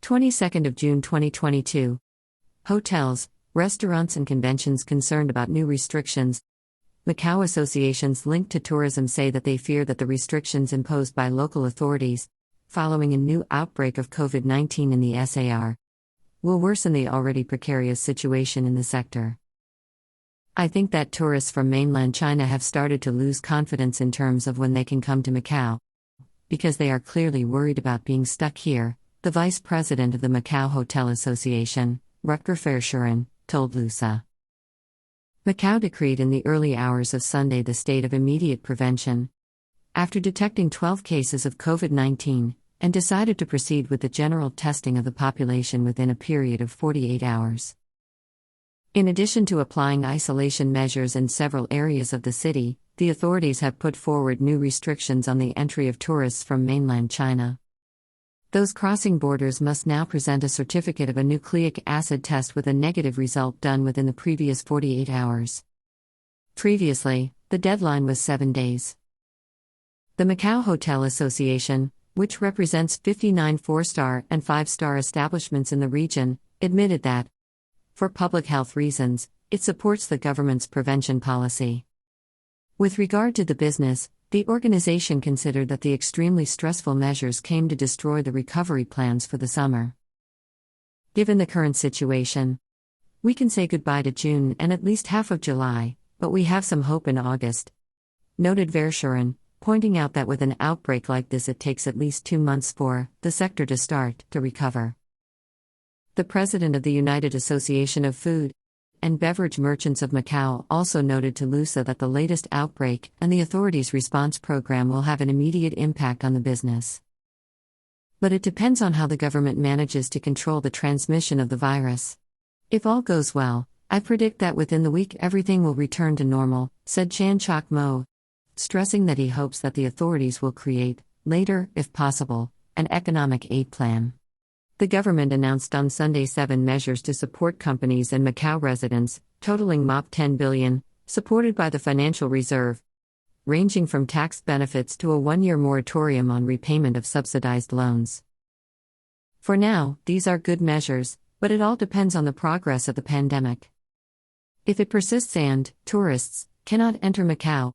22nd of June 2022. Hotels, restaurants and conventions concerned about new restrictions. Macau associations linked to tourism say that they fear that the restrictions imposed by local authorities, following a new outbreak of COVID-19 in the SAR, will worsen the already precarious situation in the sector. I think that tourists from mainland China have started to lose confidence in terms of when they can come to Macau, because they are clearly worried about being stuck here, the vice president of the Macau Hotel Association, Rutger Verschuren, told LUSA. Macau decreed in the early hours of Sunday the state of immediate prevention, after detecting 12 cases of COVID-19, and decided to proceed with the general testing of the population within a period of 48 hours. In addition to applying isolation measures in several areas of the city, the authorities have put forward new restrictions on the entry of tourists from mainland China. Those crossing borders must now present a certificate of a nucleic acid test with a negative result done within the previous 48 hours. Previously, the deadline was 7 days. The Macau Hotel Association, which represents 59 4-star and 5-star establishments in the region, admitted that, for public health reasons, it supports the government's prevention policy. With regard to the business, the organization considered that the extremely stressful measures came to destroy the recovery plans for the summer. Given the current situation, we can say goodbye to June and at least half of July, but we have some hope in August, noted Verschuren, pointing out that with an outbreak like this it takes at least 2 months for the sector to start to recover. The president of the United Association of Food and Beverage Merchants of Macau also noted to LUSA that the latest outbreak and the authorities' response program will have an immediate impact on the business. But it depends on how the government manages to control the transmission of the virus. If all goes well, I predict that within the week everything will return to normal, said Chan Chok Mo, stressing that he hopes that the authorities will create, later, if possible, an economic aid plan. The government announced on Sunday 7 measures to support companies and Macau residents, totaling MOP 10 billion, supported by the Financial Reserve, ranging from tax benefits to a 1-year moratorium on repayment of subsidized loans. For now, these are good measures, but it all depends on the progress of the pandemic. If it persists and tourists cannot enter Macau,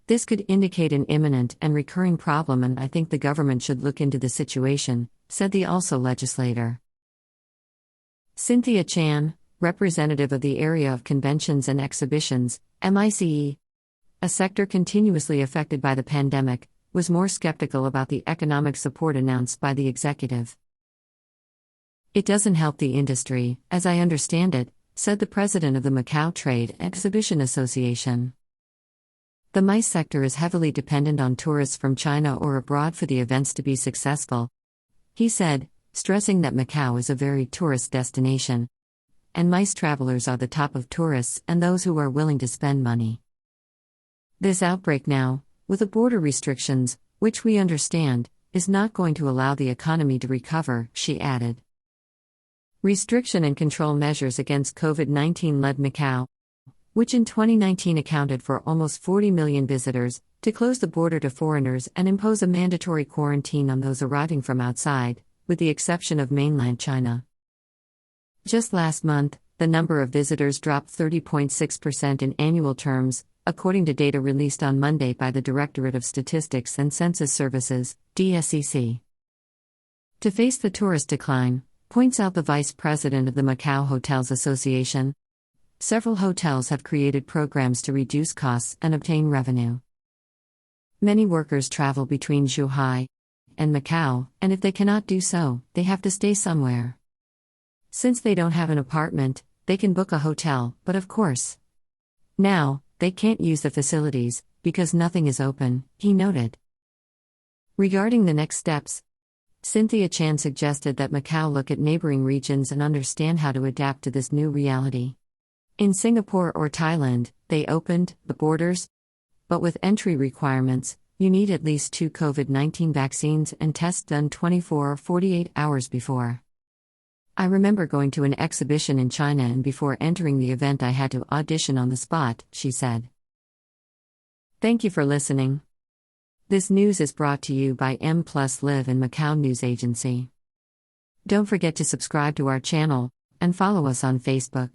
this could indicate an imminent and recurring problem, and I think the government should look into the situation, said the also legislator. Cynthia Chan, representative of the area of conventions and exhibitions, MICE, a sector continuously affected by the pandemic, was more skeptical about the economic support announced by the executive. It doesn't help the industry, as I understand it, said the president of the Macau Trade Exhibition Association. The MICE sector is heavily dependent on tourists from China or abroad for the events to be successful, he said, stressing that Macau is a very tourist destination, and MICE travelers are the top of tourists and those who are willing to spend money. This outbreak now, with the border restrictions, which we understand, is not going to allow the economy to recover, she added. Restriction and control measures against COVID-19 led Macau, which in 2019 accounted for almost 40 million visitors, to close the border to foreigners and impose a mandatory quarantine on those arriving from outside, with the exception of mainland China. Just last month, the number of visitors dropped 30.6% in annual terms, according to data released on Monday by the Directorate of Statistics and Census Services, DSCC. To face the tourist decline, points out the vice president of the Macau Hotels Association, several hotels have created programs to reduce costs and obtain revenue. Many workers travel between Zhuhai and Macau, and if they cannot do so, they have to stay somewhere. Since they don't have an apartment, they can book a hotel, but of course, now, they can't use the facilities, because nothing is open, he noted. Regarding the next steps, Cynthia Chan suggested that Macau look at neighboring regions and understand how to adapt to this new reality. In Singapore or Thailand, they opened the borders, but with entry requirements, you need at least 2 COVID-19 vaccines and tests done 24 or 48 hours before. I remember going to an exhibition in China and before entering the event I had to audition on the spot, she said. Thank you for listening. This news is brought to you by MPlusLive and Macau News Agency. Don't forget to subscribe to our channel and follow us on Facebook.